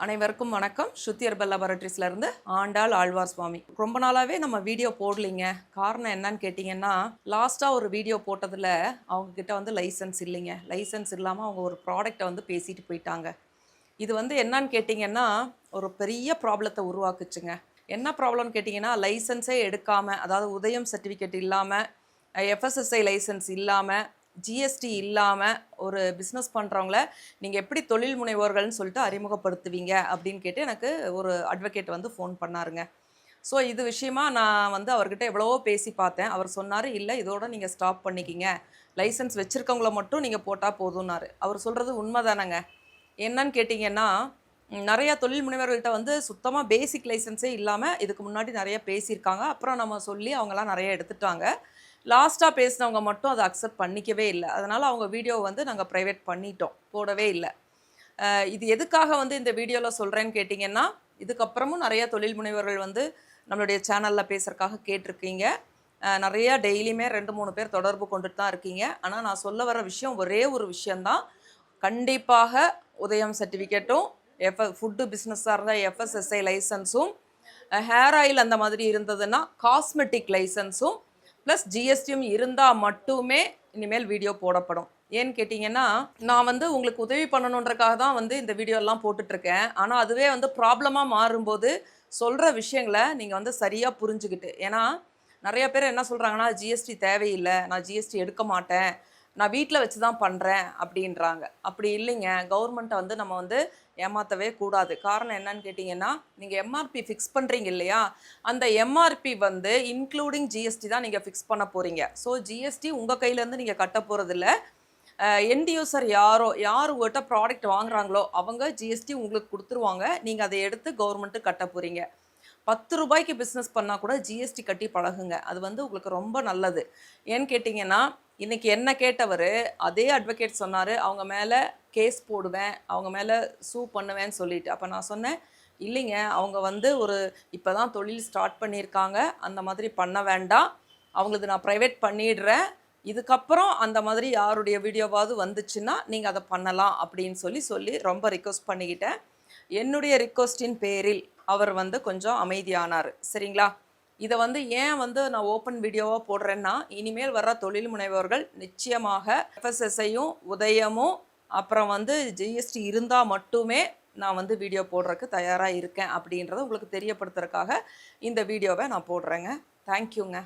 அனைவருக்கும் வணக்கம். ஸ்ருதி ஹெர்பல் லேபரட்டரிஸ்ல இருந்து ஆண்டாள் ஆழ்வார் சுவாமி. ரொம்ப நாளாவே நம்ம வீடியோ போடலிங்க. காரணம் என்னன்னு கேட்டிங்கன்னா, லாஸ்ட்டாக ஒரு வீடியோ போட்டதில் அவங்க கிட்ட வந்து லைசன்ஸ் இல்லைங்க. லைசன்ஸ் இல்லாமல் அவங்க ஒரு ப்ராடக்டை வந்து பேசிட்டு போயிட்டாங்க. இது வந்து என்னன்னு கேட்டிங்கன்னா, ஒரு பெரிய ப்ராப்ளத்தை உருவாக்குச்சுங்க. என்ன ப்ராப்ளம்னு கேட்டிங்கன்னா, லைசன்ஸே எடுக்காமல், அதாவது உதயம் சர்டிஃபிகேட் இல்லாமல், எஃப்எஸ்எஸ்ஐ லைசன்ஸ் இல்லாமல், ஜிஎஸ்டி இல்லாமல் ஒரு பிஸ்னஸ் பண்ணுறவங்கள நீங்கள் எப்படி தொழில் முனைவோர்கள்னு சொல்லிட்டு அறிமுகப்படுத்துவீங்க அப்படின்னு கேட்டு எனக்கு ஒரு அட்வொகேட் வந்து ஃபோன் பண்ணாருங்க. ஸோ இது விஷயமா நான் வந்து அவர்கிட்ட எவ்வளவோ பேசி பார்த்தேன். அவர் சொன்னார், இல்லை இதோட நீங்கள் ஸ்டாப் பண்ணிக்கிங்க, லைசன்ஸ் வச்சுருக்கவங்கள மட்டும் நீங்கள் போட்டால் போதும்னாரு. அவர் சொல்கிறது உண்மை தானேங்க. என்னன்னு கேட்டிங்கன்னா, நிறையா தொழில் முனைவர்கள்ட்ட வந்து சுத்தமாக பேசிக் லைசன்ஸே இல்லாமல் இதுக்கு முன்னாடி நிறைய பேசியிருக்காங்க. அப்புறம் நம்ம சொல்லி அவங்களாம் நிறைய எடுத்துட்டாங்க. லாஸ்ட்டாக பேசினவங்க மட்டும் அதை அக்செப்ட் பண்ணிக்கவே இல்லை. அதனால் அவங்க வீடியோவை வந்து நாங்கள் ப்ரைவேட் பண்ணிட்டோம், போடவே இல்லை. இது எதுக்காக வந்து இந்த வீடியோவில் சொல்கிறேன்னு கேட்டிங்கன்னா, இதுக்கப்புறமும் நிறையா தொழில் முனைவர்கள் வந்து நம்மளுடைய சேனலில் பேசுகிறக்காக கேட்டிருக்கீங்க. நிறையா டெய்லியுமே 2-3 பேர் தொடர்பு கொண்டுட்டு தான் இருக்கீங்க. ஆனால் நான் சொல்ல வர விஷயம் ஒரே ஒரு விஷயந்தான். கண்டிப்பாக உதயம் சர்டிஃபிகேட்டும், ஃபுட்டு பிஸ்னஸாக இருந்தால் எஃப்எஸ்எஸ்ஐ லைசன்ஸும், ஹேர் ஆயில் அந்த மாதிரி இருந்ததுன்னா காஸ்மெட்டிக் லைசன்ஸும் ப்ளஸ் ஜிஎஸ்டியும் இருந்தால் மட்டுமே இனிமேல் வீடியோ போடப்படும். ஏன்னு கேட்டிங்கன்னா, நான் வந்து உங்களுக்கு உதவி பண்ணணுன்றக்காக தான் வந்து இந்த வீடியோலாம் போட்டுட்ருக்கேன். ஆனால் அதுவே வந்து ப்ராப்ளமாக மாறும்போது சொல்கிற விஷயங்களை நீங்கள் வந்து சரியாக புரிஞ்சுக்கிட்டு, ஏன்னா நிறைய பேர் என்ன சொல்கிறாங்கன்னா, ஜிஎஸ்டி தேவையில்லை, நான் ஜிஎஸ்டி எடுக்க மாட்டேன், நான் வீட்டில் வச்சு தான் பண்ணுறேன் அப்படின்றாங்க. அப்படி இல்லைங்க. கவர்மெண்ட்டை வந்து நம்ம வந்து ஏமாற்றவே கூடாது. காரணம் என்னன்னு கேட்டிங்கன்னா, நீங்கள் எம்ஆர்பி ஃபிக்ஸ் பண்ணுறீங்க இல்லையா, அந்த எம்ஆர்பி வந்து இன்க்ளூடிங் ஜிஎஸ்டி தான் நீங்கள் ஃபிக்ஸ் பண்ண போகிறீங்க. ஸோ ஜிஎஸ்டி உங்கள் கையிலேருந்து நீங்கள் கட்ட போகிறதில்ல. எண்ட் யூசர் யார் உங்கள்கிட்ட ப்ராடக்ட் வாங்குறாங்களோ அவங்க ஜிஎஸ்டி உங்களுக்கு கொடுத்துருவாங்க. நீங்கள் அதை எடுத்து கவர்மெண்ட்டு கட்ட போகிறீங்க. 10 ரூபாய்க்கு பிஸ்னஸ் பண்ணால் கூட ஜிஎஸ்டி கட்டி பழகுங்க. அது வந்து உங்களுக்கு ரொம்ப நல்லது. ஏன்னு கேட்டிங்கன்னா, இன்றைக்கி என்ன கேட்டவர் அதே அட்வொகேட் சொன்னார், அவங்க மேலே கேஸ் போடுவேன், அவங்க மேலே சூ பண்ணுவேன்னு சொல்லிட்டு. அப்போ நான் சொன்னேன், இல்லைங்க, அவங்க வந்து இப்போ தான் தொழில் ஸ்டார்ட் பண்ணியிருக்காங்க, அந்த மாதிரி பண்ண வேண்டாம், அவங்களது நான் ப்ரைவேட் பண்ணிடுறேன், இதுக்கப்புறம் அந்த மாதிரி யாருடைய வீடியோவாவது வந்துச்சுன்னா நீங்கள் அதை பண்ணலாம் அப்படின்னு சொல்லி ரொம்ப ரிக்வெஸ்ட் பண்ணிக்கிட்டேன். என்னுடைய ரிக்வெஸ்டின் பேரில் அவர் வந்து கொஞ்சம் அமைதியானார். சரிங்களா? இதை வந்து ஏன் வந்து நான் ஓப்பன் வீடியோவாக போடுறேன்னா, இனிமேல் வர்ற தொழில் முனைவோர்கள் நிச்சயமாக எஃப்எஸ்எஸ்ஐயும் உதயமும் அப்புறம் வந்து ஜிஎஸ்டி இருந்தால் மட்டுமே நான் வந்து வீடியோ போடுறதுக்கு தயாராக இருக்கேன் அப்படின்றத உங்களுக்கு தெரியப்படுத்துறதுக்காக இந்த வீடியோவை நான் போடுறேங்க. தேங்க்யூங்க.